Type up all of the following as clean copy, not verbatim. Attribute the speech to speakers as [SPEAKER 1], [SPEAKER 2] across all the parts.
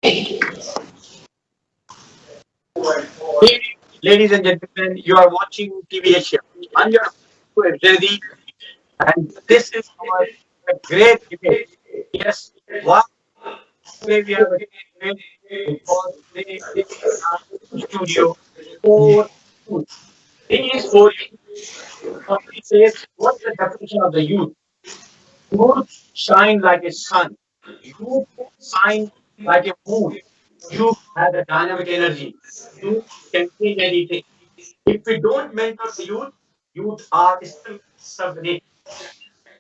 [SPEAKER 1] Hey, ladies and gentlemen, you are watching TV Asia. I'm your host, Zaidi, and this is our great debate. Yes, why today we have a great debate? Because today we have in the studio four youth. These four youth. Somebody says, what's the definition of the youth? Youth shine like a sun. Youth shine like a moon. Youth has a dynamic energy. Youth can change anything. If we don't mentor the youth, youth are still subordinate.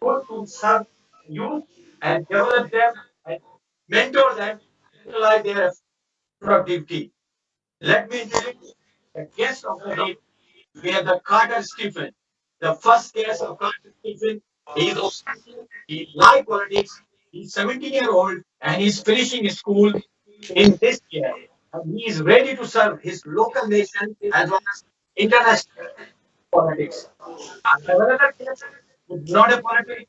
[SPEAKER 1] Good to serve youth and develop them and mentor them, utilize their productivity. Let me introduce the guest of the day. We have the Carter Stephen. The first guest of Carter Stephen is he like politics. He's 17-year-old and he's finishing his school in this year. And he is ready to serve his local nation as well as international politics. I have another guest who's not a politician,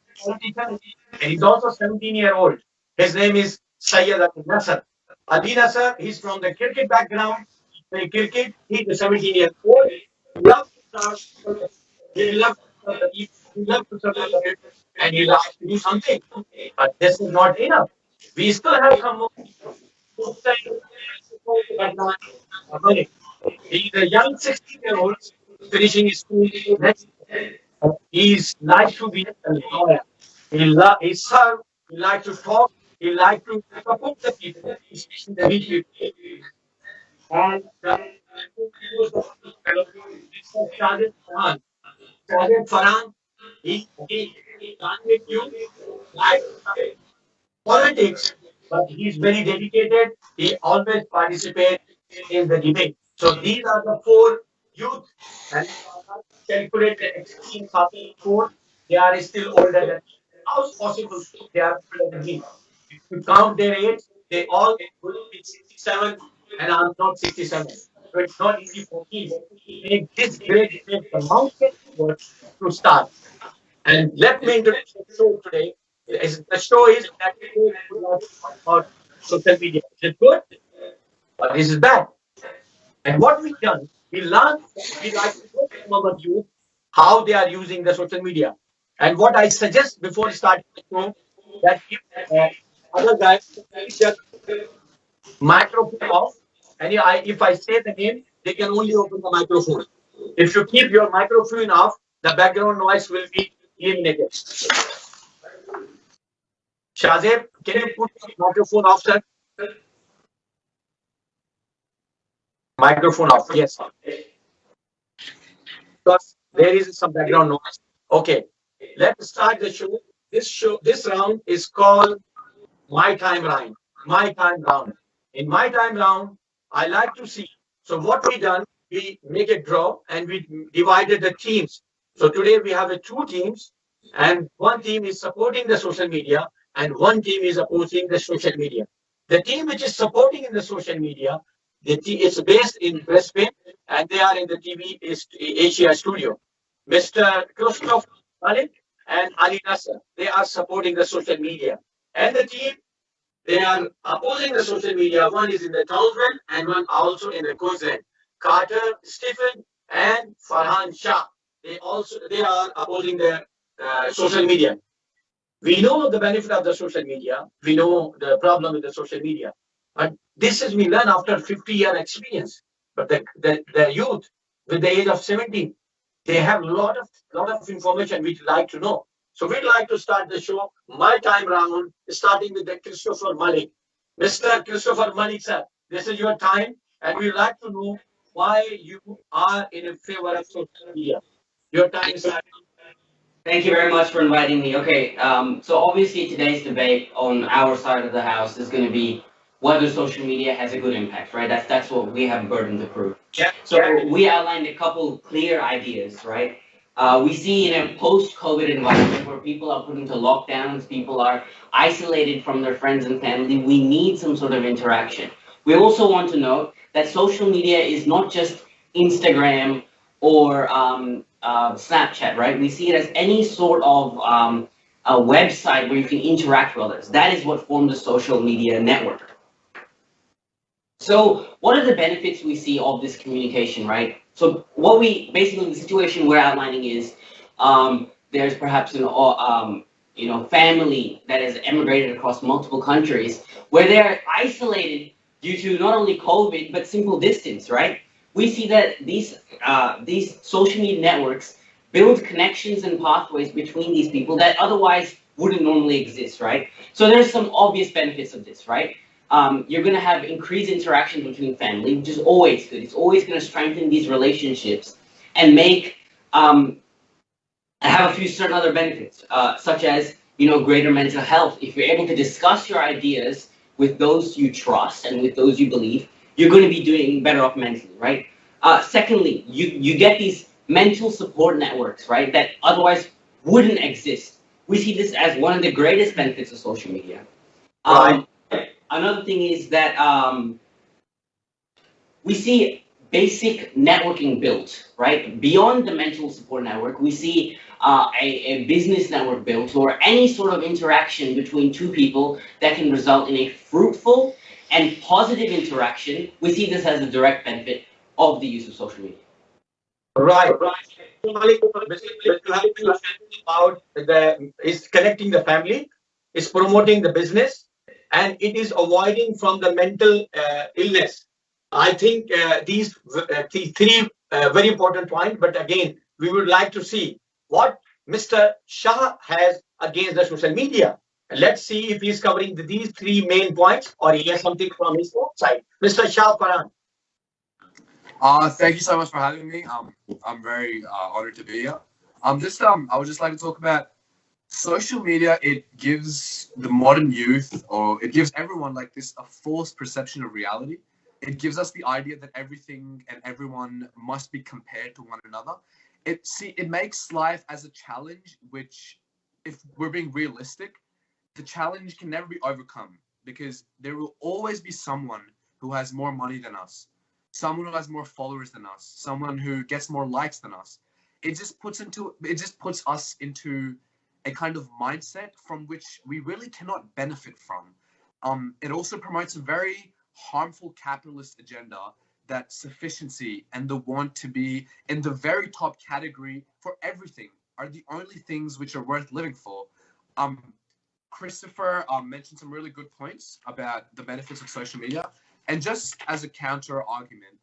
[SPEAKER 1] and he's also 17-year-old. His name is Syed Nasar. Ali Nasar, he's from the cricket background. He play cricket. He's a 17-year-old. He loves to serve. He loves to serve the people. He loves to serve the country, and he likes to do something. But this is not enough. We still have some more to say. Malik. He's a young 16-year-old finishing his school next year. He's like to be a lawyer. He serve. He like to talk. He like to support the people, especially the rich people. And Mr. Shahzaib Farhan. Shahzaib Farhan, he can't make you like politics, but he's very dedicated. He always participates in the debate. So these are the four youth, and calculate the experience of the four. They are still older than me. How is possible they are older than me? If you count their age, they all will be 67, and I'm not 67. So it's not easy for me to make this great debate the mountain effort to start. And let me introduce the show today. The show is that today we would like to talk about social media. Is it good or this is bad? And what we done, we learned that we like to know from our youth how they are using the social media. And what I suggest before starting the show, that if other guys keep their microphone off, and if I say the name, they can only open the microphone. If you keep your microphone off, the background noise will be eliminated. Shahzaib, can you put your microphone off, sir? Microphone off, yes. Because there is some background noise. Okay, let's start the show. This round is called My Time Round. My Time Round. In My Time Round, I like to see. So what we done, we make a draw and we divided the teams. So today we have two teams, and one team is supporting the social media, and one team is opposing the social media. The team which is supporting in the social media, is based in Brisbane, and they are in the TV Asia studio. Mr. Christoph Malik and Ali Nasser, they are supporting the social media. And the team, they are opposing the social media. One is in the Townsville and one also in the Queensland. Carter, Stephen, and Farhan Shah. They are opposing the social media. We know the benefit of the social media. We know the problem with the social media. But this is we learn after 50-year experience. But the youth with the age of 17, they have a lot of information we'd like to know. So we'd like to start the show, my time round, starting with the Christopher Malik. Mr. Christopher Malik, sir, this is your time, and we'd like to know why you are in favor of social media. Your time is starting.
[SPEAKER 2] Thank you very much for inviting me. Okay, so obviously today's debate on our side of the house is going to be whether social media has a good impact, right? That's what we have a burden to prove.
[SPEAKER 1] Yeah.
[SPEAKER 2] So we outlined a couple clear ideas, right? We see in a post-COVID environment where people are put into lockdowns, people are isolated from their friends and family. We need some sort of interaction. We also want to note that social media is not just Instagram or Snapchat, right? We see it as any sort of a website where you can interact with others. That is what forms a social media network. So, what are the benefits we see of this communication, right? So, what we basically the situation we're outlining is there's perhaps an family that has emigrated across multiple countries where they're isolated due to not only COVID but simple distance, right? We see that these social media networks build connections and pathways between these people that otherwise wouldn't normally exist, right? So there's some obvious benefits of this, right? You're going to have increased interaction between family, which is always good. It's always going to strengthen these relationships and make have a few certain other benefits, such as greater mental health. If you're able to discuss your ideas with those you trust and with those you believe, you're going to be doing better off mentally, right? Secondly, you get these mental support networks, right, that otherwise wouldn't exist. We see this as one of the greatest benefits of social media.
[SPEAKER 1] Right.
[SPEAKER 2] Another thing is that we see basic networking built, right? Beyond the mental support network, we see a business network built or any sort of interaction between two people that can result in a fruitful and positive interaction. We see this as a direct benefit of the use of social media.
[SPEAKER 1] Right. So, Malik, basically, you have mentioned about the is connecting the family, is promoting the business, and it is avoiding from the mental illness. I think these three very important points. But again, we would like to see what Mr. Shah has against the social media. Let's see if he's covering these three main points or he has something from his own side. Mr. Shah Farhan.
[SPEAKER 3] Thank you so much for having me. I'm very honored to be here. I would just like to talk about social media. It gives the modern youth, or it gives everyone like this, a false perception of reality. It gives us the idea that everything and everyone must be compared to one another. It makes life as a challenge, which, if we're being realistic, the challenge can never be overcome because there will always be someone who has more money than us, someone who has more followers than us, someone who gets more likes than us. It just puts us into a kind of mindset from which we really cannot benefit from. It also promotes a very harmful capitalist agenda that sufficiency and the want to be in the very top category for everything are the only things which are worth living for. Um, Christopher mentioned some really good points about the benefits of social media. And just as a counter argument,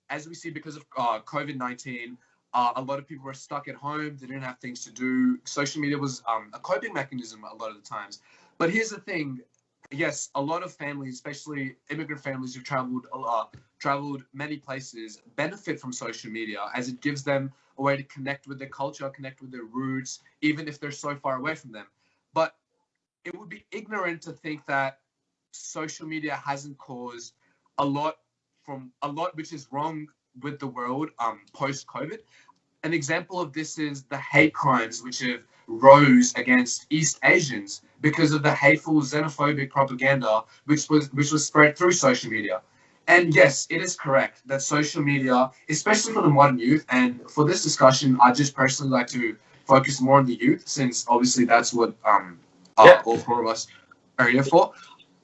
[SPEAKER 3] as we see because of COVID-19, a lot of people were stuck at home. They didn't have things to do. Social media was a coping mechanism a lot of the times. But here's the thing. Yes, a lot of families, especially immigrant families who've traveled many places, benefit from social media as it gives them a way to connect with their culture, connect with their roots, even if they're so far away from them. But it would be ignorant to think that social media hasn't caused a lot which is wrong with the world post COVID. An example of this is the hate crimes which have rose against East Asians because of the hateful xenophobic propaganda which was spread through social media. And yes, it is correct that social media, especially for the modern youth, and for this discussion, I just personally like to focus more on the youth, since obviously that's what
[SPEAKER 1] Yeah.
[SPEAKER 3] all four of us are here for.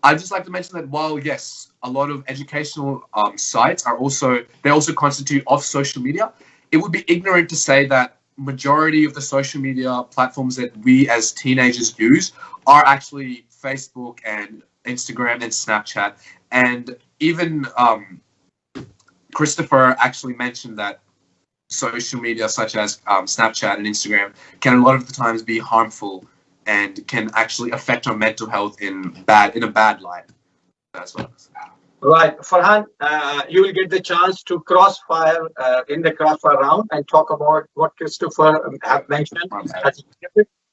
[SPEAKER 3] I'd just like to mention that while yes, a lot of educational sites they also constitute of social media, it would be ignorant to say that majority of the social media platforms that we as teenagers use are actually Facebook and Instagram and Snapchat. And even Christopher actually mentioned that social media such as Snapchat and Instagram can a lot of the times be harmful and can actually affect our mental health in a bad light. That's what.
[SPEAKER 1] Right, Farhan, you will get the chance to crossfire in the crossfire round and talk about what Christopher have mentioned. As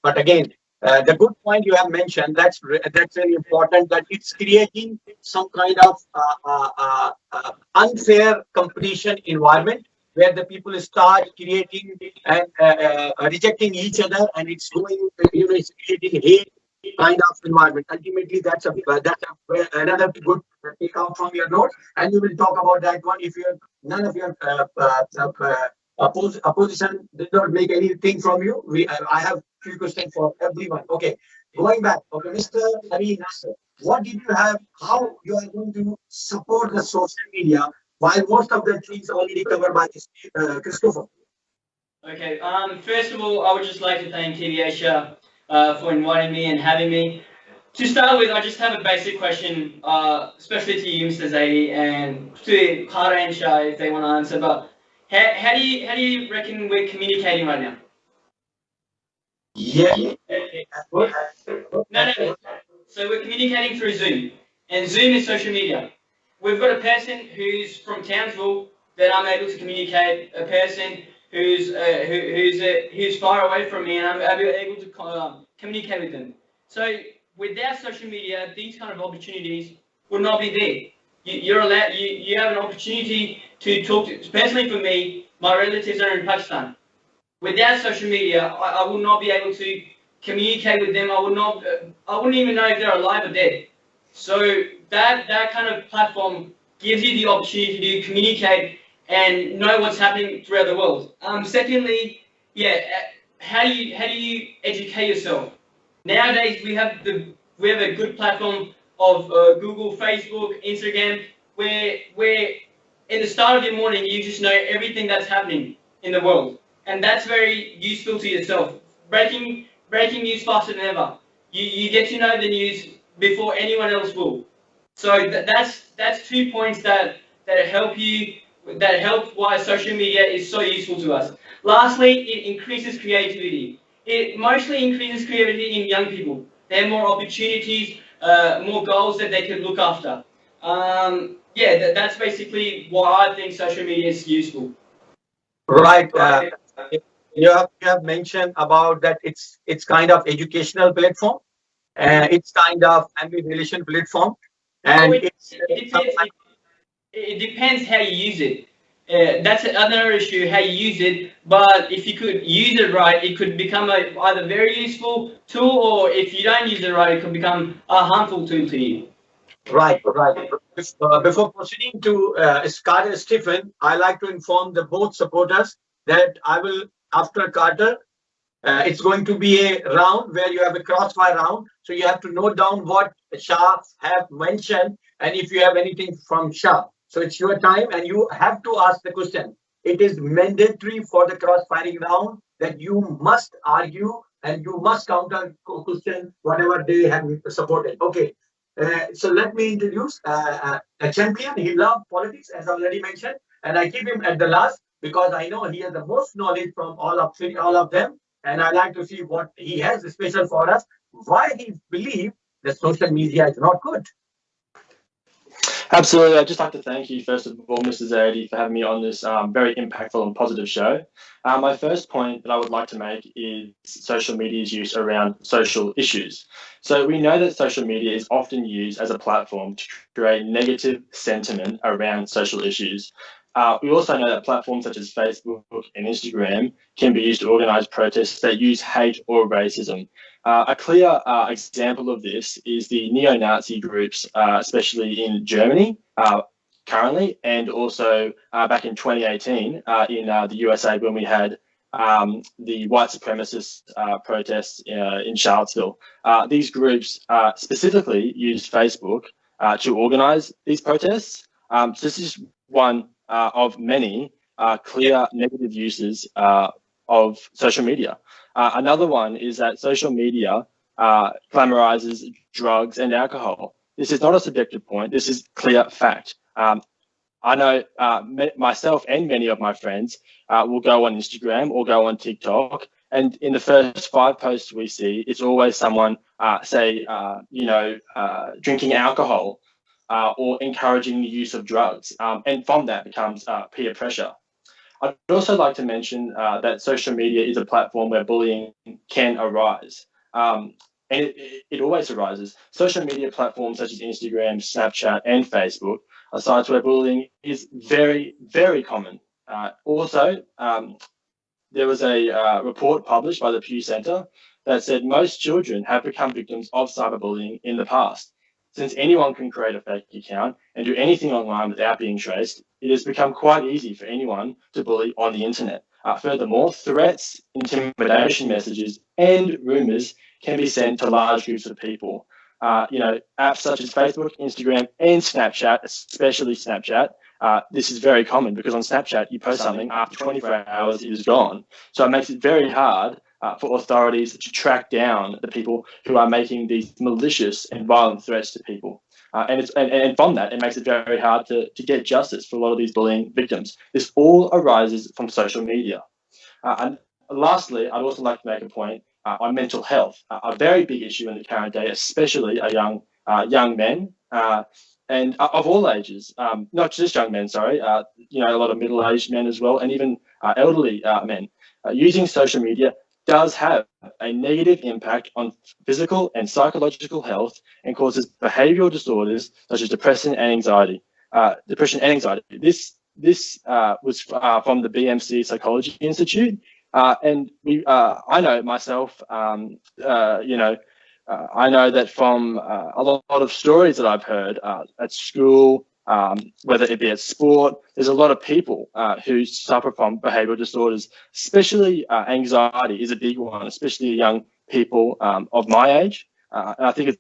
[SPEAKER 1] but again, the good point you have mentioned, that's very important. That it's creating some kind of unfair competition environment where the people start creating and rejecting each other, and it's going, it's creating hate kind of environment. Ultimately, another good take out from your notes, and you will talk about that one. If you none of your opposition did not make anything from you, I have few questions for everyone. Okay, going back, okay, Mr. Ali Nasser, what did you have? How you are going to support the social media while most of the things already covered by this, Christopher?
[SPEAKER 4] Okay. First of all, I would just like to thank TV Asia for inviting me and having me. To start with, I just have a basic question, especially to you, Mr. Zaidi, and to Kara and Shah if they want to answer. But how do you reckon we're communicating right now?
[SPEAKER 1] Yeah, good.
[SPEAKER 4] No, no. So we're communicating through Zoom, and Zoom is social media. We've got a person who's from Townsville that I'm able to communicate. A person who's far away from me, and I'm able to communicate with them. So without social media, these kind of opportunities would not be there. You're allowed. You have an opportunity to talk to. Personally, for me, my relatives are in Pakistan. Without social media, I will not be able to communicate with them. I would not. I wouldn't even know if they're alive or dead. So that kind of platform gives you the opportunity to communicate and know what's happening throughout the world. Secondly, yeah, how do you educate yourself? Nowadays we have a good platform of Google, Facebook, Instagram, where in the start of your morning you just know everything that's happening in the world, and that's very useful to yourself. Breaking news faster than ever. You get to know the news before anyone else will. So that's 2 points that help you that help why social media is so useful to us. Lastly, it increases creativity. It mostly increases creativity in young people. They have more opportunities, more goals that they can look after. Yeah, that's basically why I think social media is useful.
[SPEAKER 1] Right. You have mentioned about that it's kind of educational platform, it's kind of family relation platform,
[SPEAKER 4] Oh,
[SPEAKER 1] and
[SPEAKER 4] it,
[SPEAKER 1] it's
[SPEAKER 4] it
[SPEAKER 1] some
[SPEAKER 4] depends.
[SPEAKER 1] kind.
[SPEAKER 4] It depends how you use it. That's another issue, how you use it. But if you could use it right, it could become a either very useful tool, or if you don't use it right, it could become a harmful tool to you.
[SPEAKER 1] Right, right. Before proceeding to Carter Stephen, I like to inform the both supporters that I will, after Carter, it's going to be a round where you have a crossfire round. So you have to note down what Shah have mentioned and if you have anything from Shah. So it's your time and you have to ask the question. It is mandatory for the cross-firing round that you must argue and you must counter question whatever they have supported. Okay. So let me introduce a champion. He loves politics, as already mentioned, and I keep him at the last because I know he has the most knowledge from all of them, and I like to see what he has special for us. Why he believes that social media is not good.
[SPEAKER 5] Absolutely. I'd just like to thank you, first of all, Mr. Zaidi, for having me on this very impactful and positive show. My first point that I would like to make is social media's use around social issues. So we know that social media is often used as a platform to create negative sentiment around social issues. We also know that platforms such as Facebook and Instagram can be used to organize protests that use hate or racism. A clear example of this is the neo-Nazi groups, especially in Germany currently, and also back in 2018 in the USA when we had the white supremacist protests in Charlottesville. These groups specifically used Facebook to organize these protests. So this is one of many clear negative uses of social media. Another one is that social media glamorizes drugs and alcohol. This is not a subjective point. This is clear fact. I know myself and many of my friends will go on Instagram or go on TikTok, and in the first 5 posts we see, it's always someone drinking alcohol or encouraging the use of drugs, and from that becomes peer pressure. I'd also like to mention that social media is a platform where bullying can arise. And it always arises. Social media platforms such as Instagram, Snapchat, and Facebook are sites where bullying is very, very common. There was a report published by the Pew Center that said most children have become victims of cyberbullying in the past. Since anyone can create a fake account and do anything online without being traced, it has become quite easy for anyone to bully on the internet. Furthermore, threats, intimidation messages, and rumors can be sent to large groups of people. Apps such as Facebook, Instagram, and Snapchat, especially Snapchat, this is very common because on Snapchat, you post something, after 24 hours, it is gone. So it makes it very hard for authorities to track down the people who are making these malicious and violent threats to people. And from that, it makes it very hard to get justice for a lot of these bullying victims. This all arises from social media. And lastly, I'd also like to make a point on mental health, a very big issue in the current day, especially young men and of all ages, not just young men, sorry, a lot of middle-aged men as well, and even elderly men. Using social media does have a negative impact on physical and psychological health and causes behavioral disorders such as depression and anxiety. This was from the BMC Psychology Institute, and I know myself. I know that from a lot of stories that I've heard at school, whether it be at sport, there's a lot of people who suffer from behavioural disorders, especially anxiety is a big one, especially young people of my age. And I think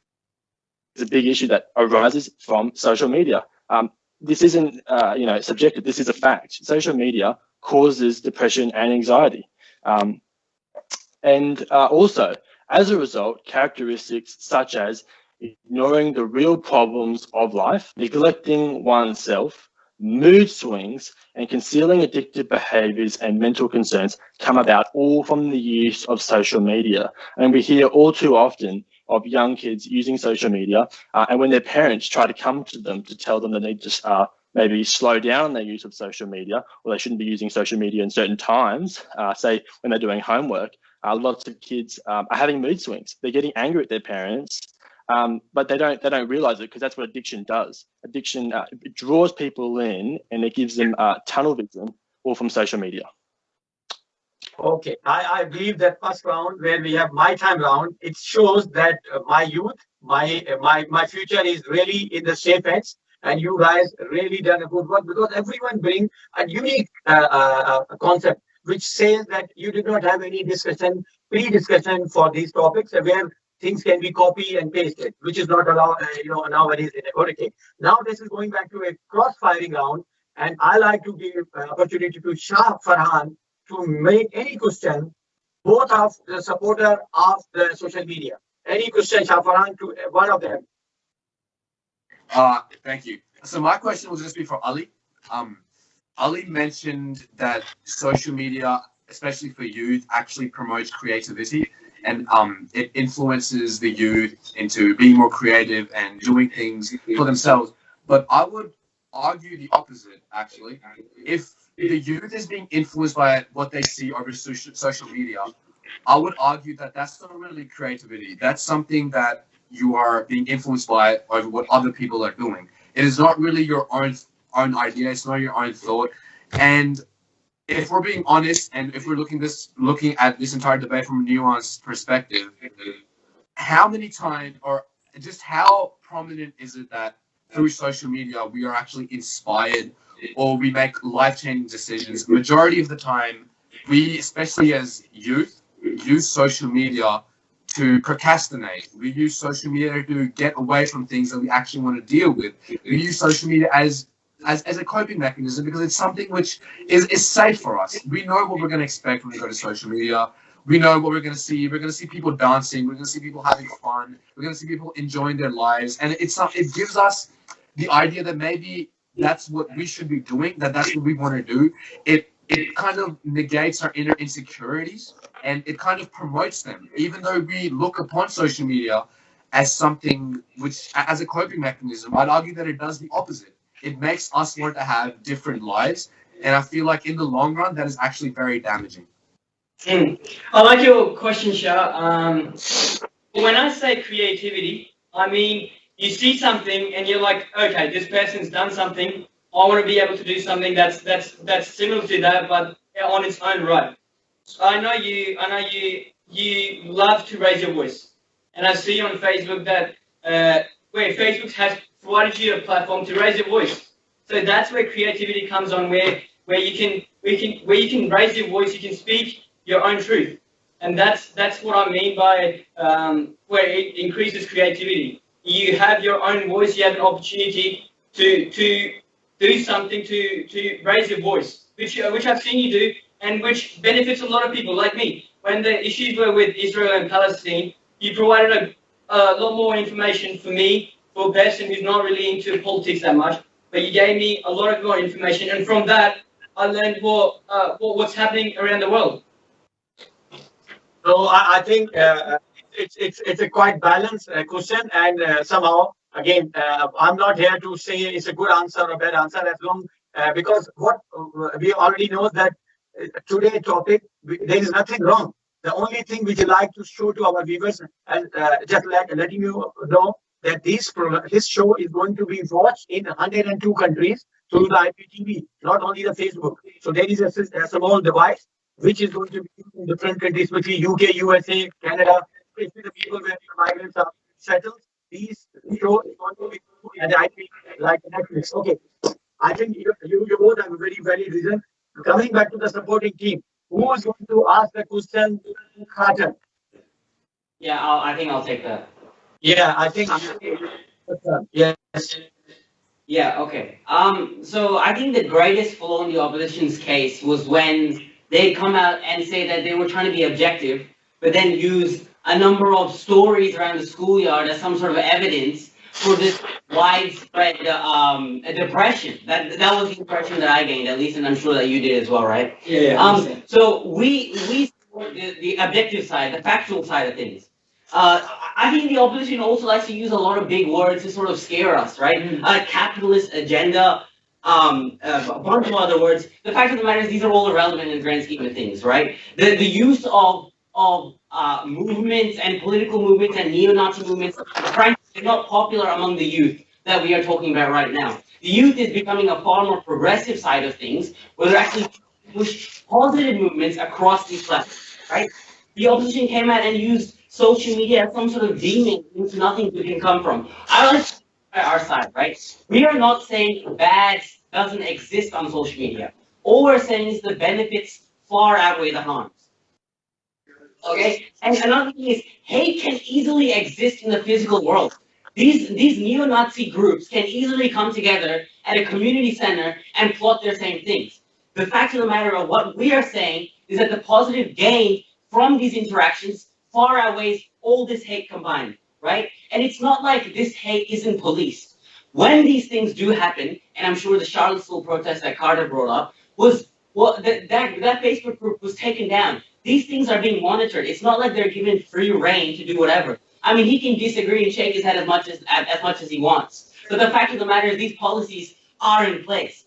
[SPEAKER 5] it's a big issue that arises from social media. This isn't, subjective. This is a fact. Social media causes depression and anxiety. Also, as a result, characteristics such as ignoring the real problems of life, neglecting oneself, mood swings, and concealing addictive behaviours and mental concerns come about all from the use of social media. And we hear all too often of young kids using social media, and when their parents try to come to them to tell them that they just maybe slow down their use of social media, or they shouldn't be using social media in certain times, say when they're doing homework, lots of kids are having mood swings. They're getting angry at their parents, but they don't realize it because that's what addiction does. Addiction it draws people in and it gives them tunnel vision, all from social media.
[SPEAKER 1] Okay, I believe that first round where we have my time round, it shows that my youth, my future is really in the safe hands, and you guys really done a good work because everyone bring a unique concept which says that you did not have any pre-discussion for these topics where things can be copy and pasted, which is not allowed, nowadays in a Now this is going back to a cross-firing round, and I like to give opportunity to Shah Farhan to make any question, both of the supporter of the social media. Any question, Shah Farhan, to one of them.
[SPEAKER 3] Thank you. So my question will just be for Ali. Ali mentioned that social media, especially for youth, actually promotes creativity and it influences the youth into being more creative and doing things for themselves. But I would argue the opposite, actually. If the youth is being influenced by what they see over social media, I would argue that that's not really creativity. That's something that you are being influenced by over what other people are doing. It is not really your own idea. It's not your own thought. And if we're being honest, and if we're looking at this entire debate from a nuanced perspective, how many times, or just how prominent is it that through social media we are actually inspired or we make life-changing decisions? Majority of the time, we, especially as youth, use social media to procrastinate. We use social media to get away from things that we actually want to deal with. We use social media as a coping mechanism because it's something which is safe for us. We know what we're going to expect when we go to social media. We know what we're going to see. We're going to see people dancing. We're going to see people having fun. We're going to see people enjoying their lives. And it gives us the idea that maybe that's what we should be doing, that's what we want to do. It kind of negates our inner insecurities and it kind of promotes them, even though we look upon social media as something which, as a coping mechanism. I'd argue that it does the opposite. It makes us want to have different lives, and I feel like in the long run, that is actually very damaging.
[SPEAKER 4] I like your question, Shah. When I say creativity, I mean you see something and you're like, okay, this person's done something. I want to be able to do something that's similar to that, but on its own right. So I know you love to raise your voice, and I see on Facebook that where Facebook has provided you a platform to raise your voice. So that's where creativity comes on, where where you can raise your voice, you can speak your own truth, and that's what I mean by where it increases creativity. You have your own voice. You have an opportunity to do something to raise your voice, which I've seen you do, and which benefits a lot of people like me. When the issues were with Israel and Palestine, you provided a lot more information for me, for a person who's not really into politics that much, but you gave me a lot of more information, and from that, I learned what's happening around the world.
[SPEAKER 1] So I think it's a quite balanced question, and somehow again I'm not here to say it's a good answer or bad answer as long because what we already know that today topic there is nothing wrong. The only thing which I like to show to our viewers and just like letting you know that this show is going to be watched in 102 countries through the IPTV, not only the Facebook. So there is a small device which is going to be used in different countries, especially UK, USA, Canada, especially the people where the migrants are settled. These shows is going to be and I think like Netflix. Okay, I think you both have a very valid reason. Coming back to the supporting team, who is going to ask the question to Carter?
[SPEAKER 2] Yeah, I think I'll take that.
[SPEAKER 1] Yeah, I think yes.
[SPEAKER 2] Yeah, okay. So I think the greatest flaw in the opposition's case was when they come out and say that they were trying to be objective, but then use a number of stories around the schoolyard as some sort of evidence for this widespread depression. That was the impression that I gained, at least, and I'm sure that you did as well, right?
[SPEAKER 4] Yeah.
[SPEAKER 2] So we support the objective side, the factual side of things. I think the opposition also likes to use a lot of big words to sort of scare us, right? Capitalist agenda, a bunch of other words. The fact of the matter is these are all irrelevant in the grand scheme of things, right? The use of movements and political movements and neo-Nazi movements, frankly, is not popular among the youth that we are talking about right now. The youth is becoming a far more progressive side of things, where they're actually push positive movements across these platforms, right? The opposition came out and used social media as some sort of demon into nothing good can come from. I like our side, right? We are not saying bad doesn't exist on social media. All we're saying is the benefits far outweigh the harms. Okay? And another thing is hate can easily exist in the physical world. These neo-Nazi groups can easily come together at a community center and plot their same things. The fact of the matter of what we are saying is that the positive gain from these interactions far outweighs all this hate combined, right? And it's not like this hate isn't policed. When these things do happen, and I'm sure the Charlottesville protest that Carter brought up was that Facebook group was taken down. These things are being monitored. It's not like they're given free reign to do whatever. I mean, he can disagree and shake his head as much as he wants. But the fact of the matter is, these policies are in place.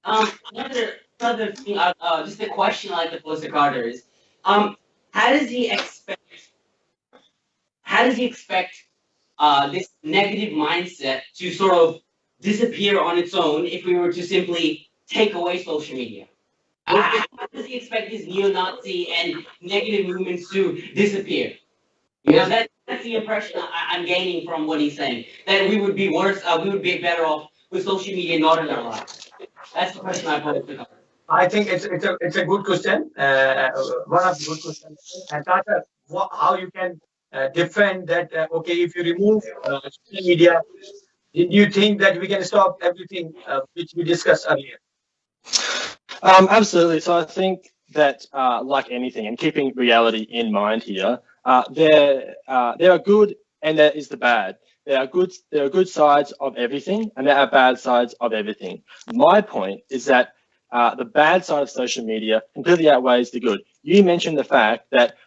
[SPEAKER 2] Another thing, just a question I like to pose to Carter is, how does he expect this negative mindset to sort of disappear on its own if we were to simply take away social media? How does he expect these neo-Nazi and negative movements to disappear? You know, that's the impression I'm gaining from what he's saying. That we would be worse, we would be better off with social media not in our lives. That's the question I pose to Carter.
[SPEAKER 1] I think it's a good question. One of the good questions. And Tata, how you can defend that? Okay, if you remove social media, do you think that we can stop everything which we discussed earlier?
[SPEAKER 5] Absolutely. So I think that, like anything, and keeping reality in mind here, there are good and there is the bad. There are good sides of everything, and there are bad sides of everything. My point is that the bad side of social media completely outweighs the good. You mentioned the fact that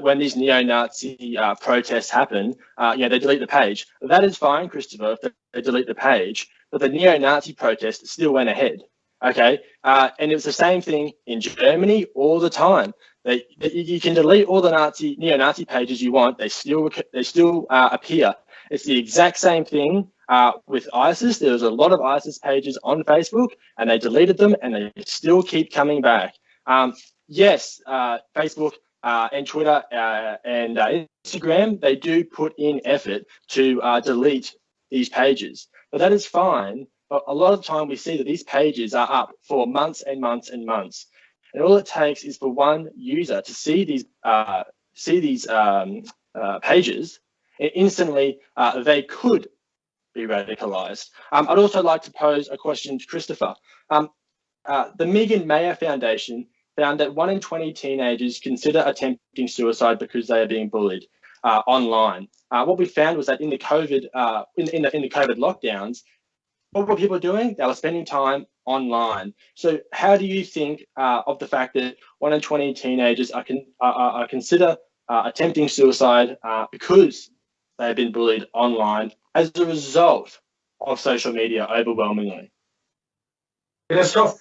[SPEAKER 5] when these neo-Nazi protests happen, they delete the page. That is fine, Christopher, if they delete the page, but the neo-Nazi protest still went ahead. Okay, and it was the same thing in Germany all the time. You can delete all the neo-Nazi pages you want; they still appear. It's the exact same thing with ISIS. There was a lot of ISIS pages on Facebook, and they deleted them, and they still keep coming back. Yes, Facebook and Twitter and Instagram, they do put in effort to delete these pages, but that is fine a lot of the time we see that these pages are up for months and months and months, and all it takes is for one user to see these pages, and instantly they could be radicalized. I'd also like to pose a question to Christopher. The Megan Mayer Foundation found that 1 in 20 teenagers consider attempting suicide because they are being bullied online. What we found was that in the COVID in the COVID lockdowns, what were people doing? They were spending time online. So, how do you think of the fact that 1 in 20 teenagers are consider attempting suicide because they have been bullied online as a result of social media overwhelmingly?
[SPEAKER 1] Christoph,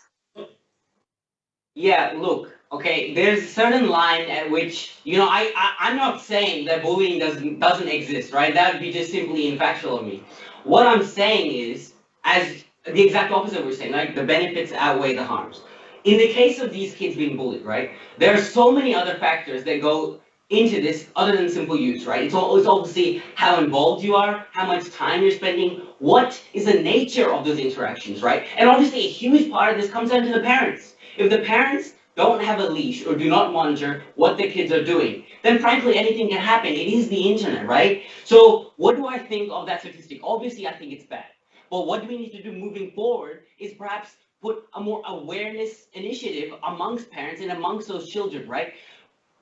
[SPEAKER 2] Yeah, look, okay, there's a certain line at which, I'm not saying that bullying doesn't exist, right? That would be just simply infactual of me. What I'm saying is, as the exact opposite we're saying, like the benefits outweigh the harms. In the case of these kids being bullied, right, there are so many other factors that go into this other than simple use, right? It's obviously how involved you are, how much time you're spending, what is the nature of those interactions, right? And obviously a huge part of this comes down to the parents. If the parents don't have a leash or do not monitor what the kids are doing, then frankly anything can happen. It is the internet, right? So what do I think of that statistic? Obviously I think it's bad. But what do we need to do moving forward is perhaps put a more awareness initiative amongst parents and amongst those children, right?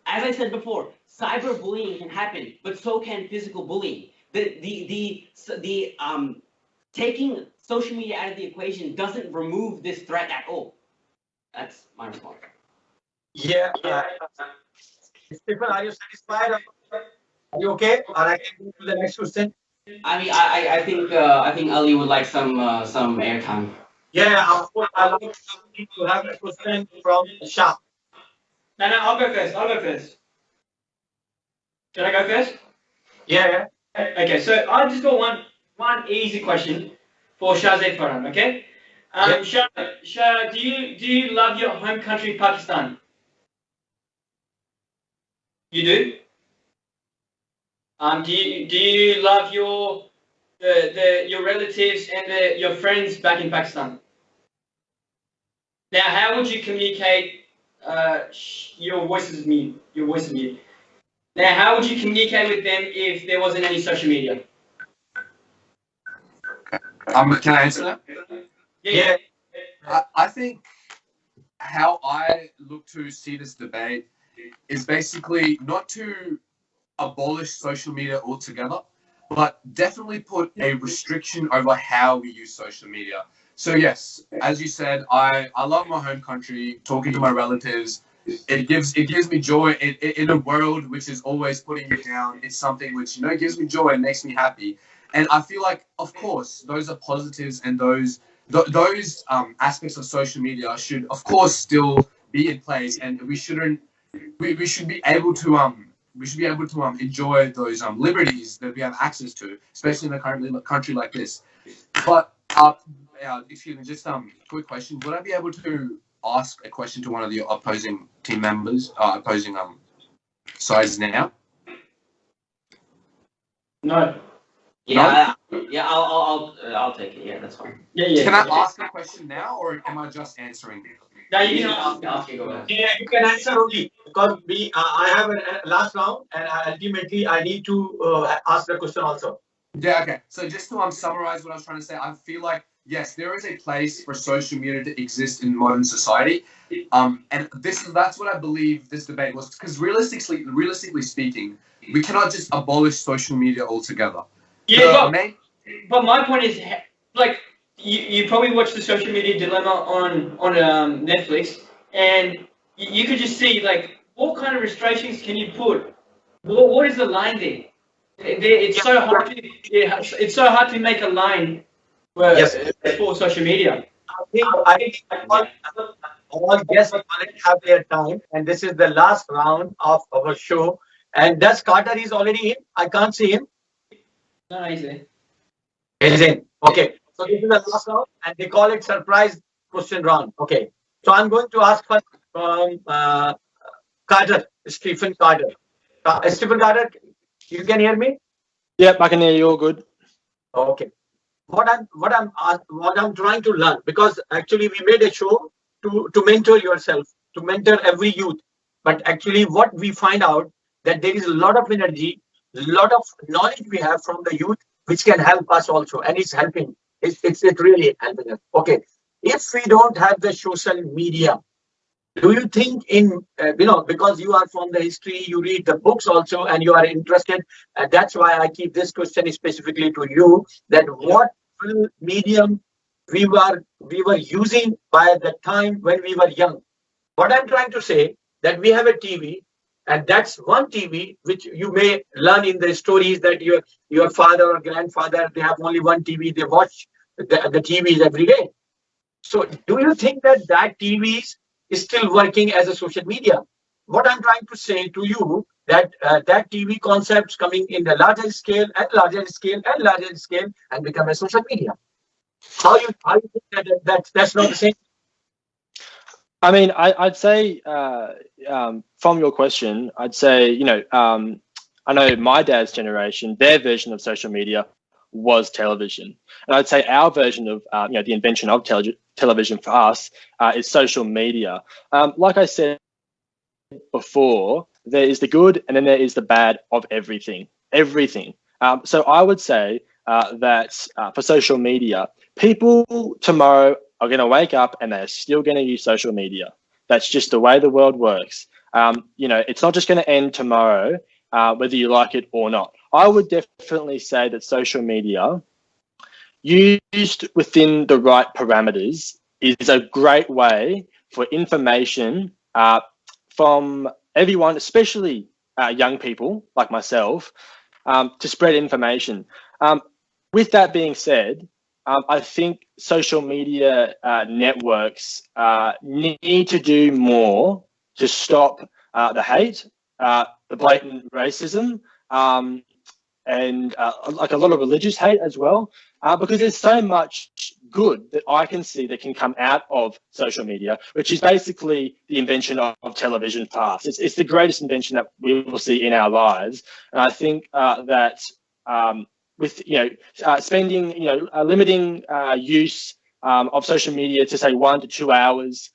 [SPEAKER 2] As I said before, cyberbullying can happen, but so can physical bullying. The taking social media out of the equation doesn't remove this threat at all. That's my response.
[SPEAKER 1] yeah, Stephen, are you satisfied? Are you okay? Or I can move to the next question.
[SPEAKER 2] I mean, I think Ali would like some airtime.
[SPEAKER 1] Yeah, of course, I like to have a question from Shah.
[SPEAKER 4] No, I'll go first. Should I go first?
[SPEAKER 1] Yeah,
[SPEAKER 4] Okay, so I've just got one easy question for Shahzaib Farhan, okay?
[SPEAKER 1] Yeah.
[SPEAKER 4] Shah, do you love your home country, Pakistan? You do? Do you love your relatives and your friends back in Pakistan? Now, how would you communicate? Your voice is mute. Your voice is mute. Now, how would you communicate with them if there wasn't any social media?
[SPEAKER 3] Can I answer that?
[SPEAKER 1] yeah.
[SPEAKER 3] I think how I look to see this debate is basically not to abolish social media altogether, but definitely put a restriction over how we use social media. So yes, as you said, I love my home country, talking to my relatives. It gives me joy in a world which is always putting me down. It's something which gives me joy and makes me happy. And I feel like, of course, those are positives, and those aspects of social media should, of course, still be in place, and we should be able to enjoy those liberties that we have access to, especially in a country like this. But excuse me, just quick question: would I be able to ask a question to one of the opposing team members, opposing sides now?
[SPEAKER 4] No.
[SPEAKER 2] Yeah, yeah, I'll take it. Yeah, that's fine.
[SPEAKER 4] Yeah.
[SPEAKER 3] Can I ask a question now, or am I just answering?
[SPEAKER 4] No,
[SPEAKER 2] You
[SPEAKER 4] you
[SPEAKER 2] can
[SPEAKER 4] can
[SPEAKER 2] ask it. Go ahead.
[SPEAKER 1] Yeah, you can answer only because I have a last round, and ultimately I need to ask the question also.
[SPEAKER 3] Yeah, okay. So just to summarize what I was trying to say, I feel like, yes, there is a place for social media to exist in modern society. And that's what I believe this debate was, because realistically speaking, we cannot just abolish social media altogether.
[SPEAKER 4] Yeah, but my point is, like, you probably watch the social media dilemma on Netflix, and you could just see, like, what kind of restrictions can you put? What is the line there? It's so hard to make a line for social media.
[SPEAKER 1] I think all guests already have their time, and this is the last round of our show. And does Carter is already in? I can't see him.
[SPEAKER 4] No, easy.
[SPEAKER 1] He's in. Okay. So this is the last round, and they call it surprise question round. Okay. So I'm going to ask first from Carter, Stephen Carter. Stephen Carter, you can hear me?
[SPEAKER 5] Yep, I can hear you all good.
[SPEAKER 1] Okay. what I'm trying to learn, because actually we made a show to mentor yourself, to mentor every youth. But actually, what we find out that there is a lot of energy, a lot of knowledge we have from the youth, which can help us also, and it's helping. It's really helping us. Okay, if we don't have the social media, do you think in because you are from the history, you read the books also, and you are interested, and that's why I keep this question specifically to you, that what medium we were using by the time when we were young. What I'm trying to say, that we have a TV, and that's one TV which you may learn in the stories that your father or grandfather, they have only one TV, they watch the TVs every day. So, do you think that TV is still working as a social media? What I'm trying to say to you, that that TV concepts coming in the larger scale and larger scale and larger scale and become a social media. How you think that's not the same?
[SPEAKER 5] I mean, I'd say from your question, I'd say, I know my dad's generation, their version of social media was television. And I'd say our version of, the invention of television for us is social media. Like I said before, there is the good and then there is the bad of everything. Everything. So I would say that for social media, people tomorrow are going to wake up and they're still going to use social media. That's just the way the world works. It's not just going to end tomorrow, whether you like it or not. I would definitely say that social media, used within the right parameters, is a great way for information from everyone, especially young people like myself, to spread information. With that being said, I think social media networks need to do more to stop the hate, the blatant racism, and like a lot of religious hate as well, because there's so much good that I can see that can come out of social media, which is basically the invention of television for us. It's the greatest invention that we will see in our lives, and I think that with spending limiting use of social media to say 1 to 2 hours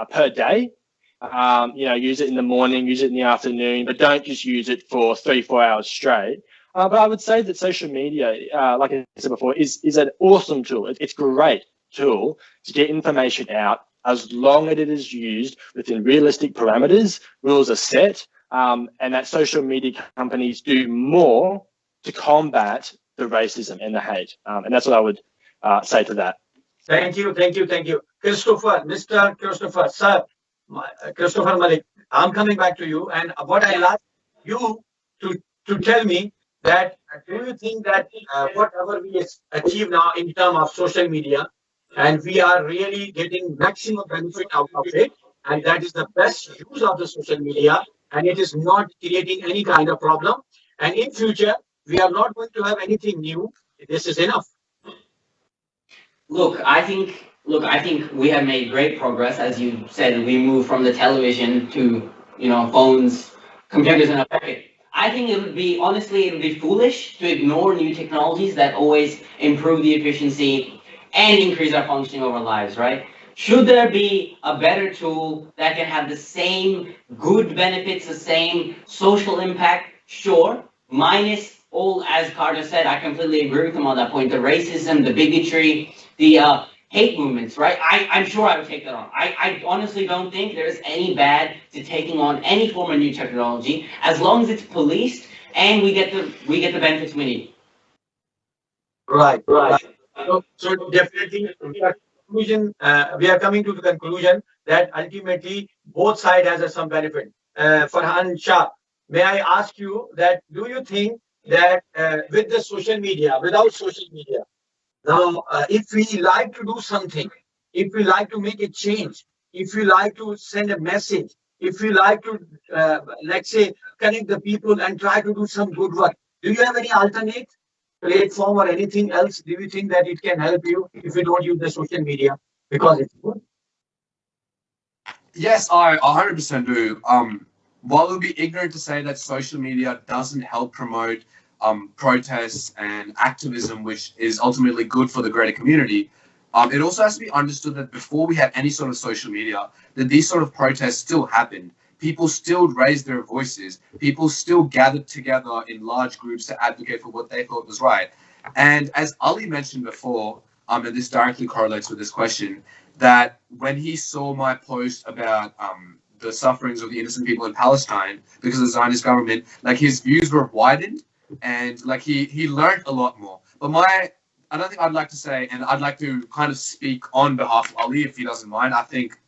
[SPEAKER 5] per day. Use it in the morning, use it in the afternoon, but don't just use it for 3-4 hours straight. But I would say that social media, like I said before, is an awesome tool. It's a great tool to get information out as long as it is used within realistic parameters, rules are set, and that social media companies do more to combat the racism and the hate. And that's what I would say to that.
[SPEAKER 1] Thank you. Christopher, Mr. Christopher, sir, Christopher Malik, I'm coming back to you. And what I like you to tell me that, do you think that whatever we achieve now in terms of social media, and we are really getting maximum benefit out of it, and that is the best use of the social media, and it is not creating any kind of problem, and in future we are not going to have anything new. This is enough.
[SPEAKER 2] Look, I think we have made great progress. As you said, we moved from the television to, phones, computers in a pocket. I think it would be foolish to ignore new technologies that always improve the efficiency and increase our functioning of our lives, right? Should there be a better tool that can have the same good benefits, the same social impact? Sure. Minus all, as Carter said, I completely agree with him on that point, the racism, the bigotry, the hate movements, right? I'm sure I would take that on. I honestly don't think there's any bad to taking on any form of new technology, as long as it's policed and we get the benefits we need.
[SPEAKER 1] Right. So definitely, we are coming to the conclusion that ultimately both sides has some benefit. Farhan Shah, may I ask you that, do you think that with the social media, without social media, now if we like to do something, if we like to make a change, if we like to send a message, if we like to, let's say, connect the people and try to do some good work, do you have any alternate platform or anything else? Do you think that it can help you if you don't use the social media because it's good?
[SPEAKER 3] Yes, I 100% do. While it would be ignorant to say that social media doesn't help promote protests and activism, which is ultimately good for the greater community, it also has to be understood that before we had any sort of social media, that these sort of protests still happened. People still raised their voices. People still gathered together in large groups to advocate for what they thought was right. And as Ali mentioned before, and this directly correlates with this question, that when he saw my post about the sufferings of the innocent people in Palestine because of the Zionist government, like his views were widened, and like he learned a lot more. But I don't think I'd like to say, and I'd like to kind of speak on behalf of Ali if he doesn't mind. I think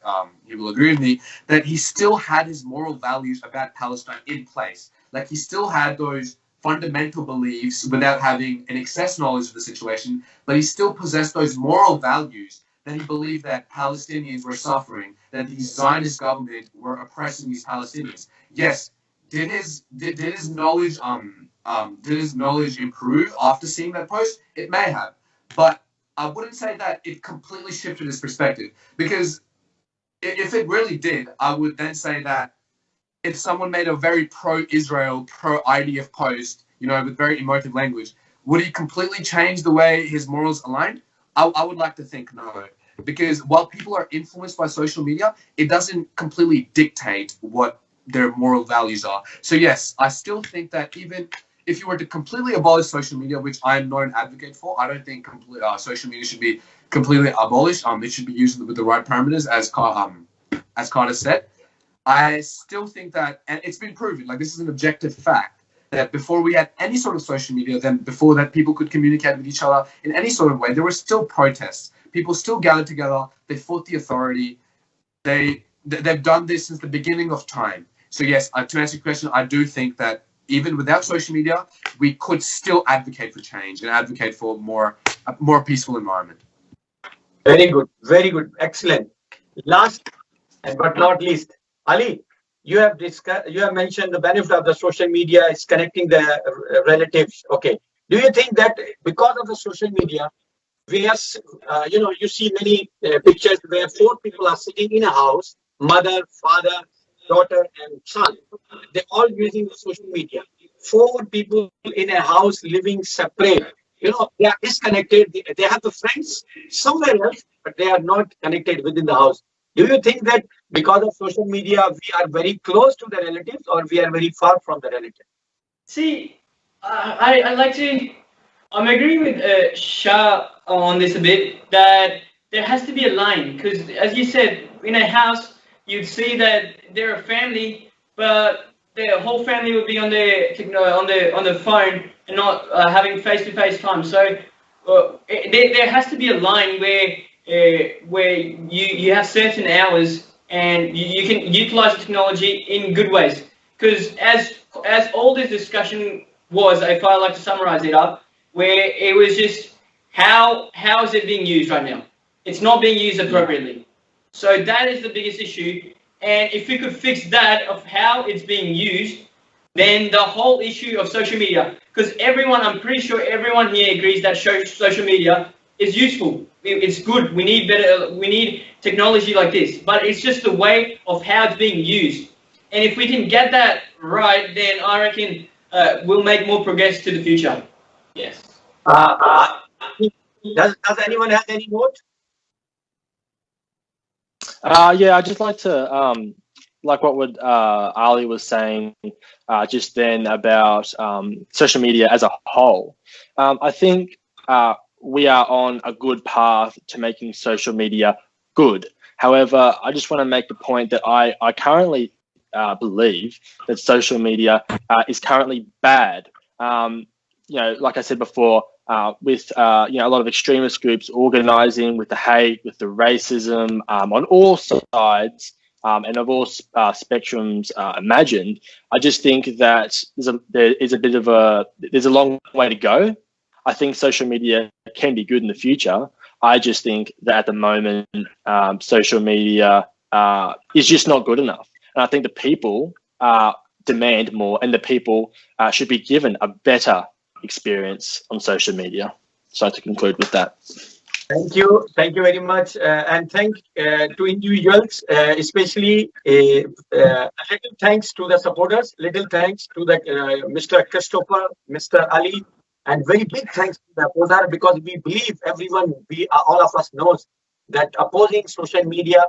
[SPEAKER 3] he will agree with me that he still had his moral values about Palestine in place. Like he still had those fundamental beliefs without having an excess knowledge of the situation, but he still possessed those moral values that he believed that Palestinians were suffering, that the Zionist government were oppressing these Palestinians. Yes, did his knowledge improve after seeing that post? It may have, but I wouldn't say that it completely shifted his perspective, because if it really did, I would then say that if someone made a very pro-Israel, pro-IDF post, with very emotive language, would he completely change the way his morals aligned? I would like to think no, because while people are influenced by social media, it doesn't completely dictate what their moral values are. So yes, I still think that even if you were to completely abolish social media, which I am not an advocate for, I don't think social media should be completely abolished. It should be used with the right parameters, as Carter said. I still think that, and it's been proven, like this is an objective fact, that before we had any sort of social media, then before that people could communicate with each other in any sort of way, there were still protests. People still gathered together. They fought the authority. They've done this since the beginning of time. So yes, to answer your question, I do think that even without social media, we could still advocate for change and advocate for a more peaceful environment.
[SPEAKER 1] Very good, excellent. Last but not least, Ali, you have mentioned the benefit of the social media is connecting the relatives. Okay, do you think that because of the social media, we have, you see many pictures where 4 people are sitting in a house, mother, father, daughter, and son. They're all using the social media. 4 people in a house living separate. They are disconnected. They have the friends somewhere else, but they are not connected within the house. Do you think that because of social media, we are very close to the relatives, or we are very far from the relatives?
[SPEAKER 4] See, I like to. I'm agreeing with Shah on this a bit, that there has to be a line, because as you said, in a house you'd see that they're a family, but their whole family would be on the phone and not having face-to-face time. So there has to be a line where you have certain hours and you can utilize technology in good ways. Because as all this discussion was, if I like to summarize it up, where it was just how is it being used right now? It's not being used appropriately. So that is the biggest issue. And if we could fix that of how it's being used, then the whole issue of social media, because I'm pretty sure everyone here agrees that social media is useful. It's good. We need technology like this, but it's just the way of how it's being used. And if we can get that right, then I reckon we'll make more progress to the future. Yes.
[SPEAKER 1] Does anyone have any note?
[SPEAKER 5] Yeah, I'd just like to, like what Ali was saying just then about social media as a whole. I think we are on a good path to making social media good. However, I just want to make the point that I currently believe that social media is currently bad. Like I said before, with a lot of extremist groups organizing with the hate, with the racism on all sides, and of all spectrums imagined. I just think that there's a long way to go. I think social media can be good in the future. I just think that at the moment, social media is just not good enough. And I think the people demand more, and the people should be given a better experience on social media. So to conclude with that.
[SPEAKER 1] Thank you very much, and thank to individuals, especially a little thanks to the supporters, little thanks to the Mr. Christopher, Mr. Ali, and very big thanks to the opposer because we believe everyone, all of us knows that opposing social media,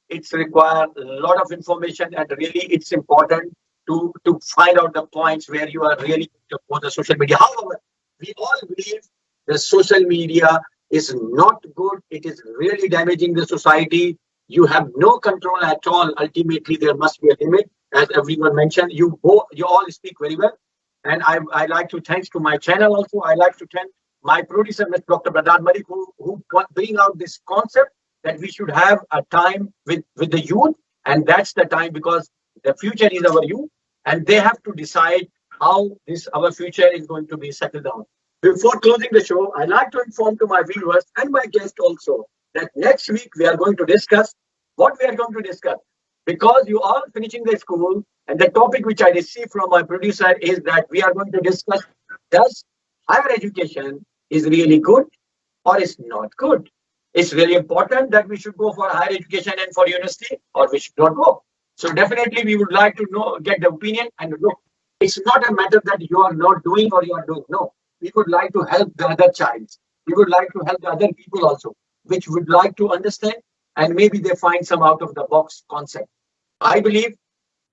[SPEAKER 1] it's require a lot of information and really it's important to find out the points where you are really to oppose the social media. However, we all believe the social media is not good. It is really damaging the society. You have no control at all. Ultimately, there must be a limit, as everyone mentioned. You all speak very well, and I like to thanks to my channel also. I like to thank my producer, Mr. Dr. Malik, who bring out this concept that we should have a time with the youth, and that's the time because the future is our youth, and they have to decide how this our future is going to be settled down. Before closing the show, I'd like to inform to my viewers and my guest also that next week we are going to discuss what we are going to discuss. Because you are finishing the school, and the topic which I received from my producer is that we are going to discuss does higher education is really good or is not good. It's really important that we should go for higher education and for university, or we should not go. So definitely we would like to know, get the opinion and look. It's not a matter that you are not doing or you are doing. No, we would like to help the other child. We would like to help the other people also, which would like to understand and maybe they find some out of the box concept. I believe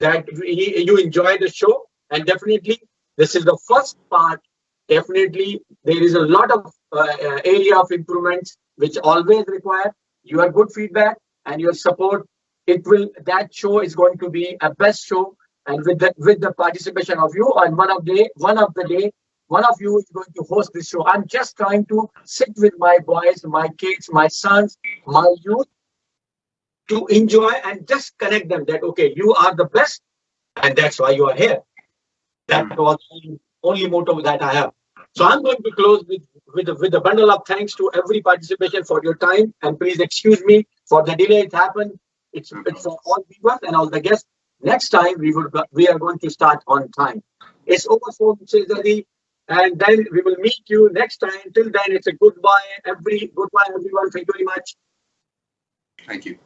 [SPEAKER 1] that you enjoy the show and definitely this is the first part. Definitely there is a lot of area of improvements which always require your good feedback and your support. It will that show is going to be a best show and with the participation of you and one of you is going to host this show. I'm just trying to sit with my boys, my kids, my sons, my youth to enjoy and just connect them that, okay, you are the best and that's why you are here. That was the only motto that I have. So I'm going to close with a bundle of thanks to every participation for your time. And please excuse me for the delay it happened. It's for all viewers and all the guests. Next time we are going to start on time. It's over for Zaidi, and then we will meet you next time. Till then, it's a goodbye, everyone. Thank you very much.
[SPEAKER 3] Thank you.